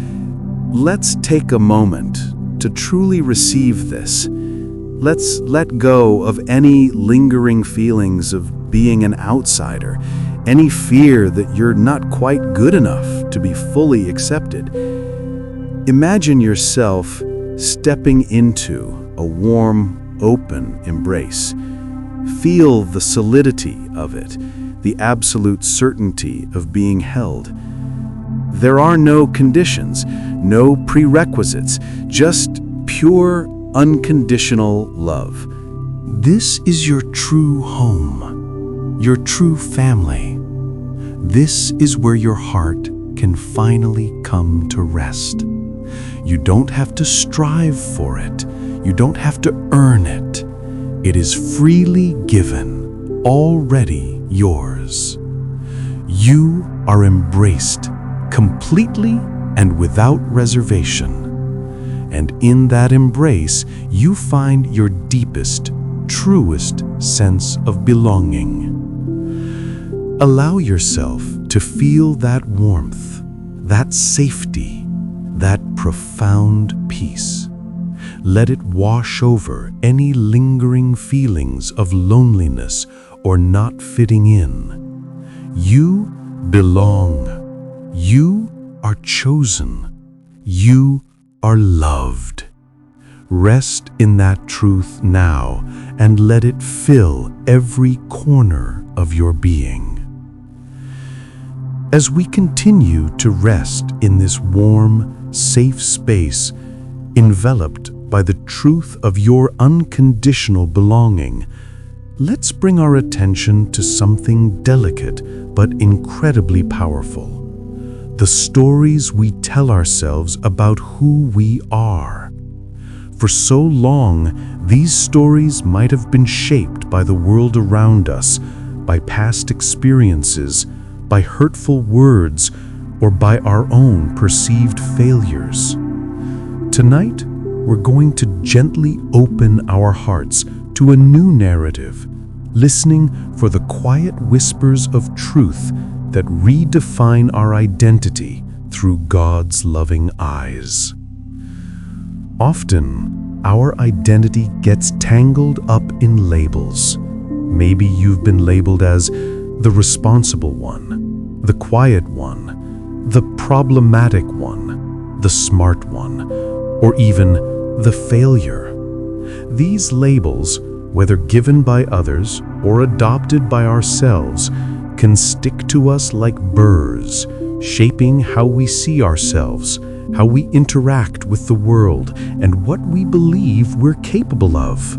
[SPEAKER 1] let's take a moment to truly receive this. Let's let go of any lingering feelings of being an outsider, any fear that you're not quite good enough to be fully accepted. Imagine yourself stepping into a warm, open embrace. Feel the solidity of it, the absolute certainty of being held. There are no conditions, no prerequisites, just pure, unconditional love.
[SPEAKER 2] This is your true home, your true family. This is where your heart can finally come to rest. You don't have to strive for it. You don't have to earn it. It is freely given, already yours. You are embraced completely and without reservation. And in that embrace, you find your deepest, truest sense of belonging. Allow yourself to feel that warmth, that safety, that profound peace. Let it wash over any lingering feelings of loneliness or not fitting in. You belong. You are chosen. You are loved. Rest in that truth now and let it fill every corner of your being. As we continue to rest in this warm, safe space, enveloped by the truth of your unconditional belonging, let's bring our attention to something delicate but incredibly powerful. The stories we tell ourselves about who we are. For so long, these stories might have been shaped by the world around us, by past experiences, by hurtful words, or by our own perceived failures. Tonight, we're going to gently open our hearts to a new narrative, listening for the quiet whispers of truth that redefine our identity through God's loving eyes. Often, our identity gets tangled up in labels. Maybe you've been labeled as the responsible one, the quiet one, the problematic one, the smart one, or even the failure. These labels, whether given by others or adopted by ourselves, can stick to us like burrs, shaping how we see ourselves how we interact with the world, and what we believe we're capable of.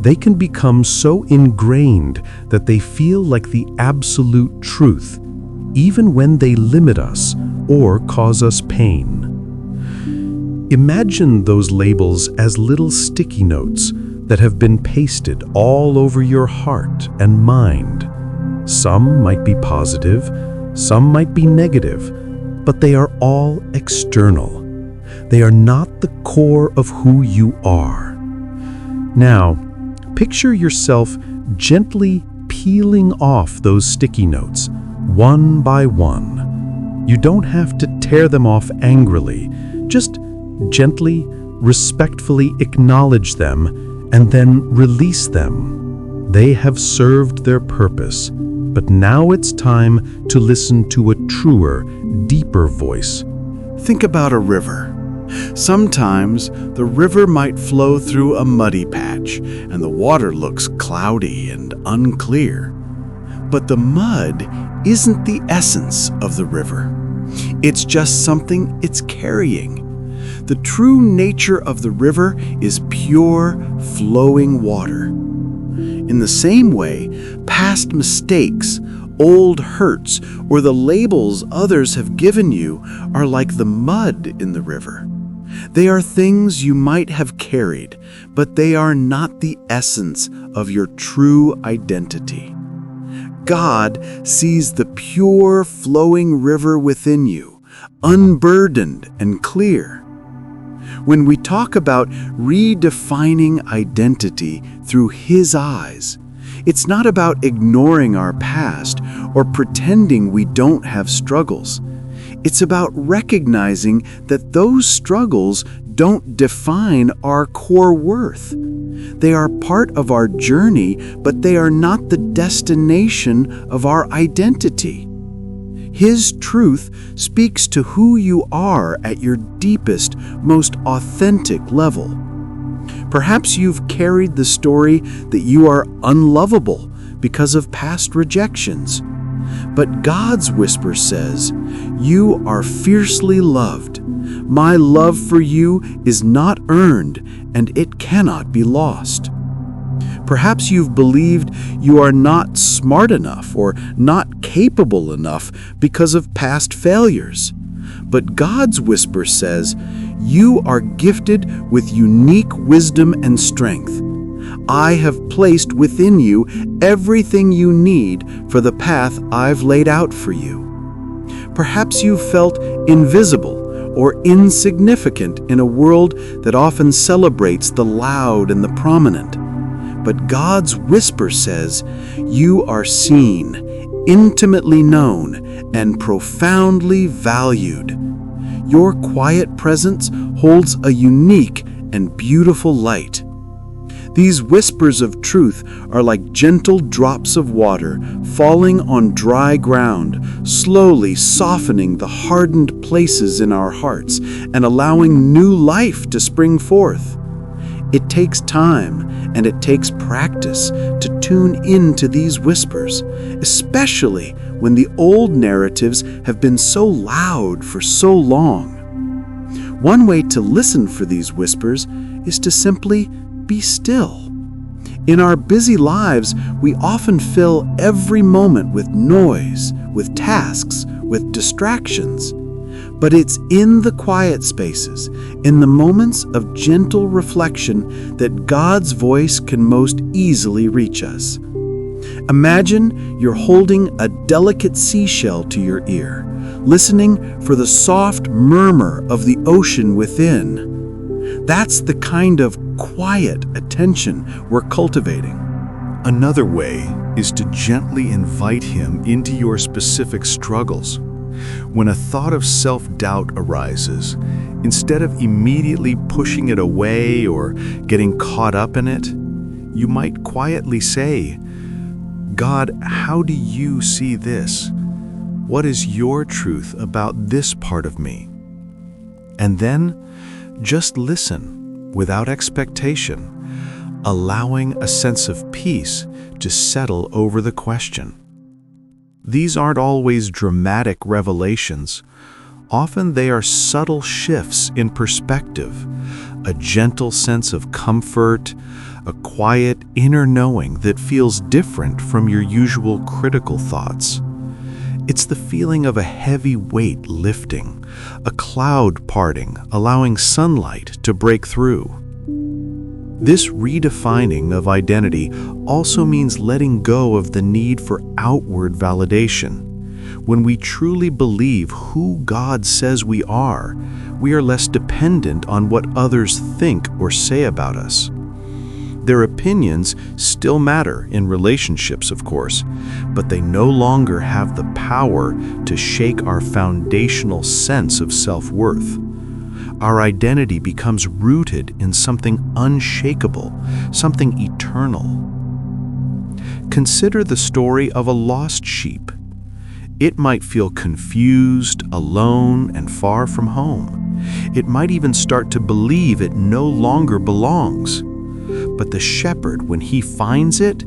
[SPEAKER 2] They can become so ingrained that they feel like the absolute truth, even when they limit us or cause us pain. Imagine those labels as little sticky notes that have been pasted all over your heart and mind. Some might be positive, some might be negative, but they are all external. They are not the core of who you are. Now, picture yourself gently peeling off those sticky notes, one by one. You don't have to tear them off angrily. Just gently, respectfully acknowledge them and then release them. They have served their purpose, but now it's time to listen to a truer, deeper voice.
[SPEAKER 1] Think about a river. Sometimes the river might flow through a muddy patch and the water looks cloudy and unclear. But the mud isn't the essence of the river. It's just something it's carrying. The true nature of the river is pure, flowing water. In the same way, past mistakes, old hurts, or the labels others have given you are like the mud in the river. They are things you might have carried, but they are not the essence of your true identity. God sees the pure, flowing river within you, unburdened and clear. When we talk about redefining identity through His eyes, it's not about ignoring our past or pretending we don't have struggles. It's about recognizing that those struggles don't define our core worth. They are part of our journey, but they are not the destination of our identity. His truth speaks to who you are at your deepest, most authentic level. Perhaps you've carried the story that you are unlovable because of past rejections. But God's whisper says, "You are fiercely loved. My love for you is not earned, and it cannot be lost." Perhaps you've believed you are not smart enough or not capable enough because of past failures. But God's whisper says, "You are gifted with unique wisdom and strength. I have placed within you everything you need for the path I've laid out for you." Perhaps you've felt invisible or insignificant in a world that often celebrates the loud and the prominent. But God's whisper says, "You are seen, intimately known, and profoundly valued." Your quiet presence holds a unique and beautiful light. These whispers of truth are like gentle drops of water falling on dry ground, slowly softening the hardened places in our hearts and allowing new life to spring forth. It takes time and it takes practice to tune into these whispers, especially when the old narratives have been so loud for so long. One way to listen for these whispers is to simply be still. In our busy lives, we often fill every moment with noise, with tasks, with distractions. But it's in the quiet spaces, in the moments of gentle reflection, that God's voice can most easily reach us. Imagine you're holding a delicate seashell to your ear, listening for the soft murmur of the ocean within. That's the kind of quiet attention we're cultivating.
[SPEAKER 3] Another way is to gently invite Him into your specific struggles. When a thought of self-doubt arises, instead of immediately pushing it away or getting caught up in it, you might quietly say, "God, how do you see this? What is your truth about this part of me?" And then just listen without expectation, allowing a sense of peace to settle over the question. These aren't always dramatic revelations.
[SPEAKER 1] Often they are subtle shifts in perspective, a gentle sense of comfort, a quiet inner knowing that feels different from your usual critical thoughts. It's the feeling of a heavy weight lifting, a cloud parting, allowing sunlight to break through. This redefining of identity also means letting go of the need for outward validation. When we truly believe who God says we are less dependent on what others think or say about us. Their opinions still matter in relationships, of course, but they no longer have the power to shake our foundational sense of self-worth. Our identity becomes rooted in something unshakable, something eternal. Consider the story of a lost sheep. It might feel confused, alone, and far from home. It might even start to believe it no longer belongs. But the shepherd, when he finds it,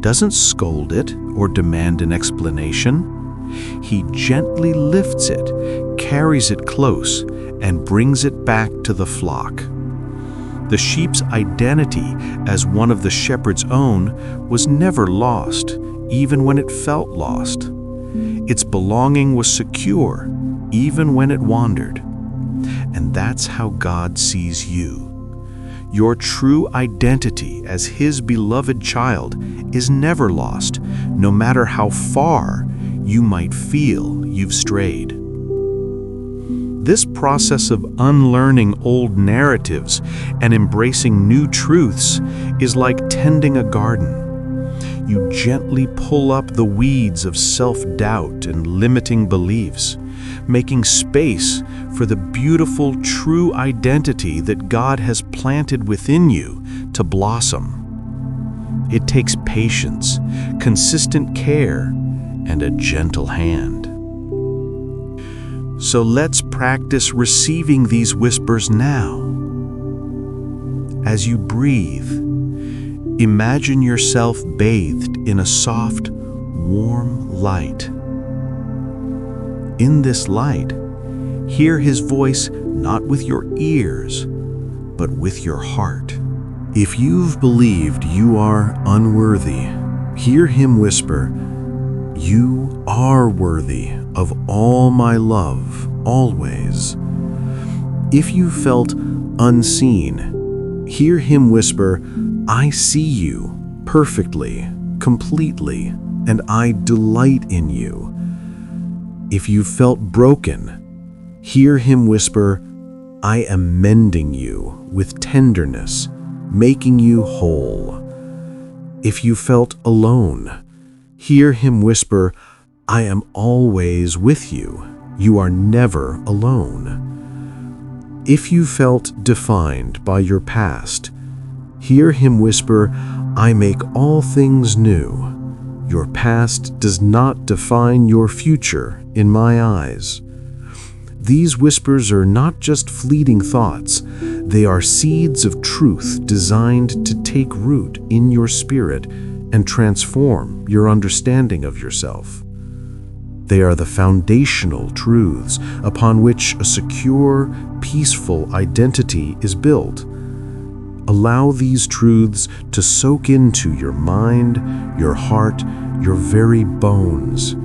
[SPEAKER 1] doesn't scold it or demand an explanation. He gently lifts it, carries it close, and brings it back to the flock. The sheep's identity as one of the shepherd's own was never lost, even when it felt lost. Its belonging was secure, even when it wandered. And that's how God sees you. Your true identity as His beloved child is never lost, no matter how far you might feel you've strayed. This process of unlearning old narratives and embracing new truths is like tending a garden. You gently pull up the weeds of self-doubt and limiting beliefs, making space for the beautiful, true identity that God has planted within you to blossom. It takes patience, consistent care, and a gentle hand. So let's practice receiving these whispers now. As you breathe, imagine yourself bathed in a soft, warm light. In this light, hear His voice not with your ears, but with your heart.
[SPEAKER 3] If you've believed you are unworthy, hear Him whisper, "You are worthy of all my love, always." If you felt unseen, hear Him whisper, "I see you perfectly, completely, and I delight in you." If you felt broken, hear Him whisper, "I am mending you with tenderness, making you whole." If you felt alone, hear Him whisper, "I am always with you. You are never alone." If you felt defined by your past, hear Him whisper, "I make all things new. Your past does not define your future in my eyes." These whispers are not just fleeting thoughts. They are seeds of truth designed to take root in your spirit and transform your understanding of yourself. They are the foundational truths upon which a secure, peaceful identity is built. Allow these truths to soak into your mind, your heart, your very bones.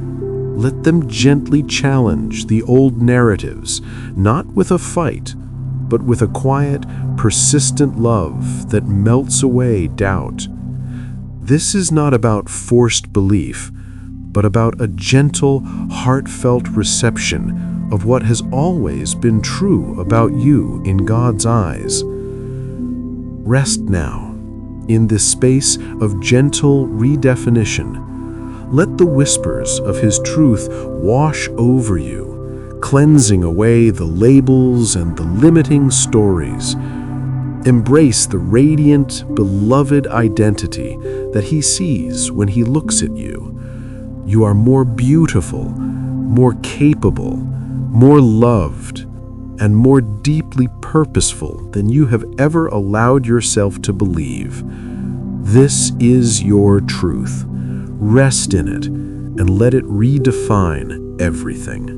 [SPEAKER 3] Let them gently challenge the old narratives, not with a fight, but with a quiet, persistent love that melts away doubt. This is not about forced belief, but about a gentle, heartfelt reception of what has always been true about you in God's eyes. Rest now in this space of gentle redefinition. Let the whispers of His truth wash over you, cleansing away the labels and the limiting stories. Embrace the radiant, beloved identity that He sees when He looks at you. You are more beautiful, more capable, more loved, and more deeply purposeful than you have ever allowed yourself to believe. This is your Rest in it and let it redefine everything.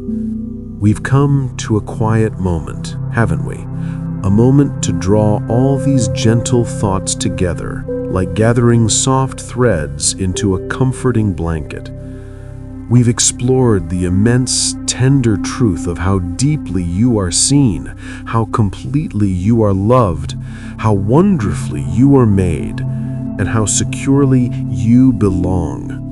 [SPEAKER 2] We've come to a quiet moment, haven't we? A moment to draw all these gentle thoughts together, like gathering soft threads into a comforting blanket. We've explored the immense, tender truth of how deeply you are seen, how completely you are loved, how wonderfully you are made, and how securely you belong.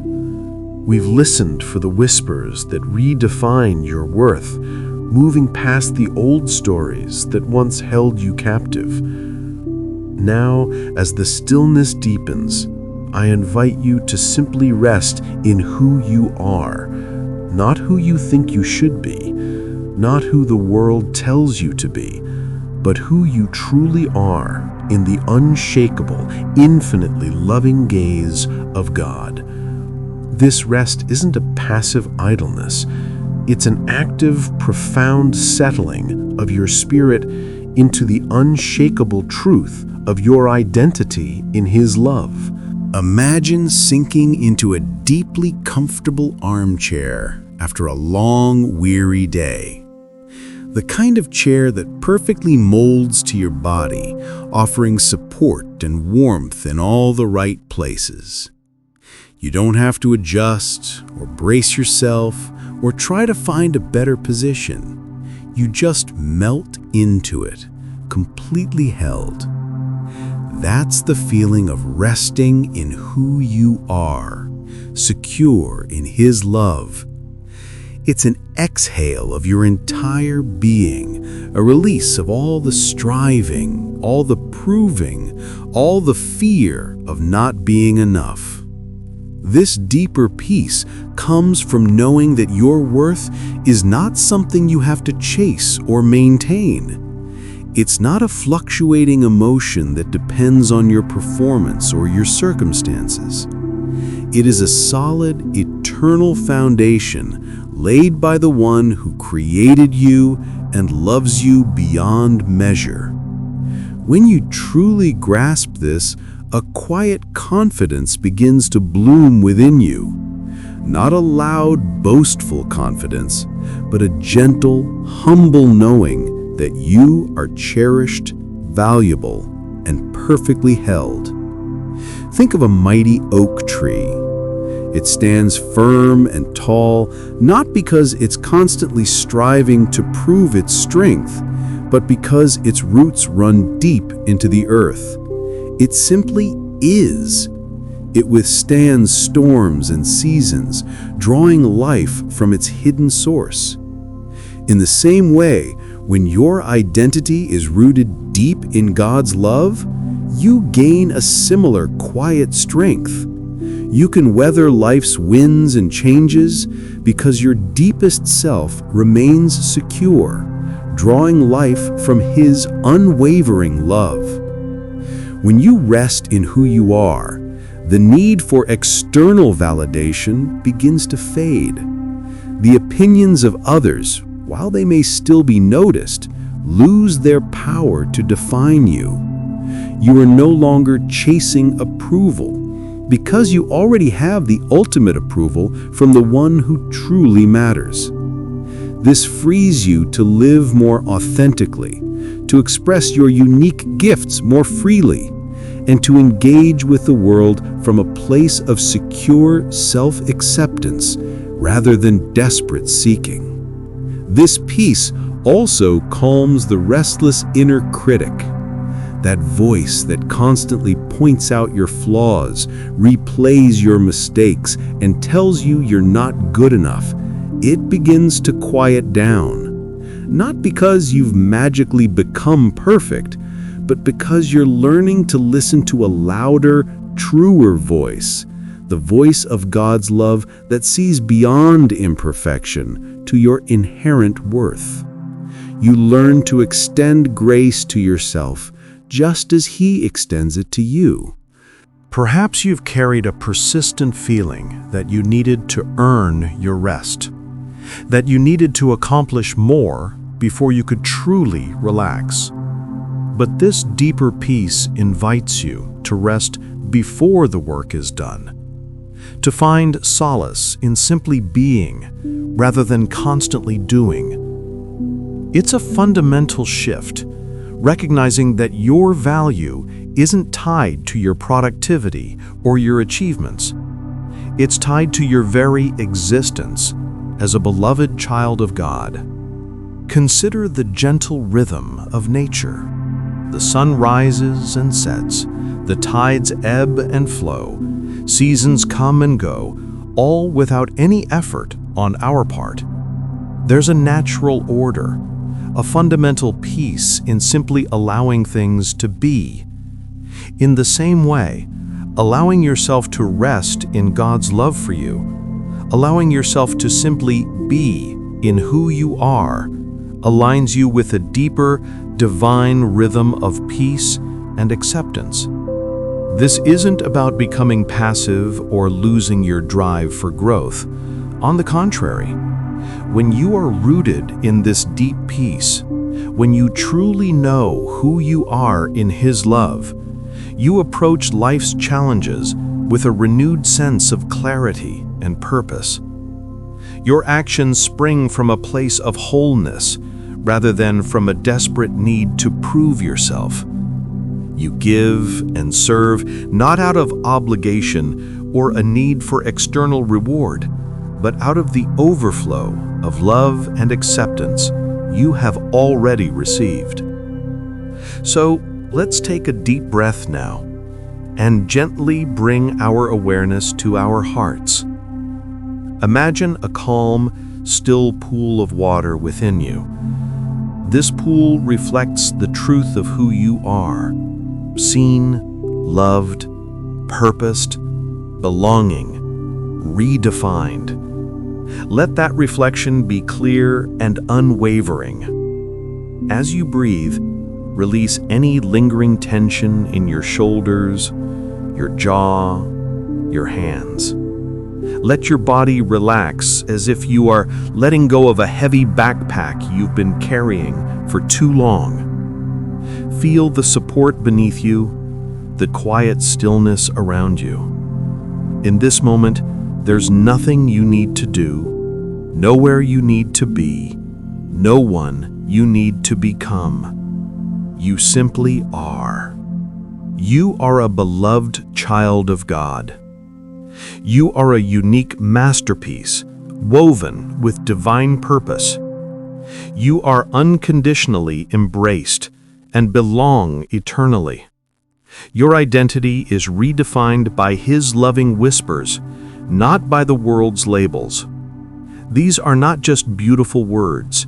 [SPEAKER 2] We've listened for the whispers that redefine your worth, moving past the old stories that once held you captive. Now, as the stillness deepens, I invite you to simply rest in who you are, not who you think you should be, not who the world tells you to be, but who you truly are in the unshakable, infinitely loving gaze of God. This rest isn't a passive idleness. It's an active, profound settling of your spirit into the unshakable truth of your identity in His love.
[SPEAKER 3] Imagine sinking into a deeply comfortable armchair after a long, weary day. The kind of chair that perfectly molds to your body, offering support and warmth in all the right places. You don't have to adjust or brace yourself or try to find a better position. You just melt into it, completely held. That's the feeling of resting in who you are, secure in His love. It's an exhale of your entire being, a release of all the striving, all the proving, all the fear of not being enough. This deeper peace comes from knowing that your worth is not something you have to chase or maintain. It's not a fluctuating emotion that depends on your performance or your circumstances. It is a solid, eternal foundation laid by the one who created you and loves you beyond measure. When you truly grasp this, a quiet confidence begins to bloom within you. Not a loud, boastful confidence, but a gentle, humble knowing that you are cherished, valuable, and perfectly held. Think of a mighty oak tree. It stands firm and tall, not because it's constantly striving to prove its strength, but because its roots run deep into the earth. It simply is. It withstands storms and seasons, drawing life from its hidden source. In the same way, when your identity is rooted deep in God's love, you gain a similar quiet strength. You can weather life's winds and changes because your deepest self remains secure, drawing life from His unwavering love. When you rest in who you are, the need for external validation begins to fade. The opinions of others, while they may still be noticed, lose their power to define you. You are no longer chasing approval, because you already have the ultimate approval from the one who truly matters. This frees you to live more authentically, to express your unique gifts more freely, and to engage with the world from a place of secure self-acceptance rather than desperate seeking. This peace also calms the restless inner critic, that voice that constantly points out your flaws, replays your mistakes, and tells you you're not good enough. It begins to quiet down, not because you've magically become perfect, but because you're learning to listen to a louder, truer voice, the voice of God's love that sees beyond imperfection to your inherent worth. You learn to extend grace to yourself just as He extends it to you.
[SPEAKER 2] Perhaps you've carried a persistent feeling that you needed to earn your rest, that you needed to accomplish more before you could truly relax. But this deeper peace invites you to rest before the work is done, to find solace in simply being rather than constantly doing, It's a fundamental shift, recognizing that your value isn't tied to your productivity or your achievements. It's tied to your very existence as a beloved child of God. Consider the gentle rhythm of nature. The sun rises and sets, the tides ebb and flow, seasons come and go, all without any effort on our part. There's a natural order, a fundamental peace in simply allowing things to be. In the same way, allowing yourself to rest in God's love for you, allowing yourself to simply be in who you are, aligns you with a deeper, divine rhythm of peace and acceptance. This isn't about becoming passive or losing your drive for growth. On the contrary, when you are rooted in this deep peace, when you truly know who you are in His love, you approach life's challenges with a renewed sense of clarity and purpose. Your actions spring from a place of wholeness rather than from a desperate need to prove yourself. You give and serve not out of obligation or a need for external reward, but out of the overflow of love and acceptance you have already received. So let's take a deep breath now and gently bring our awareness to our hearts. Imagine a calm, still pool of water within you. This pool reflects the truth of who you are, seen, loved, purposed, belonging, redefined. Let that reflection be clear and unwavering. As you breathe, release any lingering tension in your shoulders, your jaw, your hands. Let your body relax as if you are letting go of a heavy backpack you've been carrying for too long. Feel the support beneath you, the quiet stillness around you. In this moment, there's nothing you need to do, nowhere you need to be, no one you need to become. You simply are. You are a beloved child of God. You are a unique masterpiece, woven with divine purpose. You are unconditionally embraced and belong eternally. Your identity is redefined by His loving whispers, not by the world's labels. These are not just beautiful words,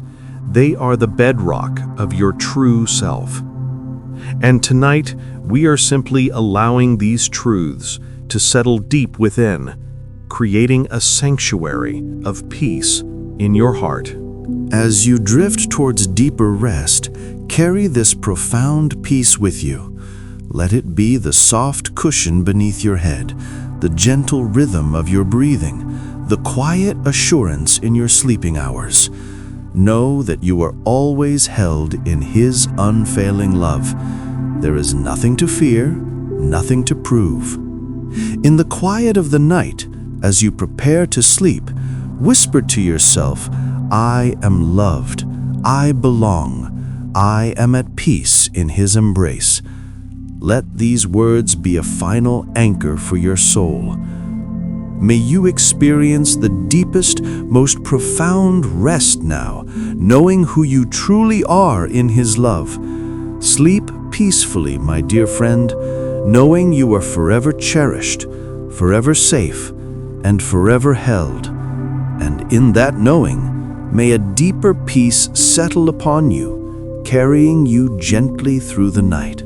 [SPEAKER 2] they are the bedrock of your true self. And tonight, we are simply allowing these truths to settle deep within, creating a sanctuary of peace in your heart.
[SPEAKER 3] As you drift towards deeper rest, carry this profound peace with you. Let it be the soft cushion beneath your head, the gentle rhythm of your breathing, the quiet assurance in your sleeping hours. Know that you are always held in His unfailing love. There is nothing to fear, nothing to prove. In the quiet of the night, as you prepare to sleep, whisper to yourself, I am loved, I belong, I am at peace in His embrace. Let these words be a final anchor for your soul. May you experience the deepest, most profound rest now, knowing who you truly are in His love. Sleep peacefully, my dear friend, knowing you are forever cherished, forever safe, and forever held. And in that knowing, may a deeper peace settle upon you, carrying you gently through the night.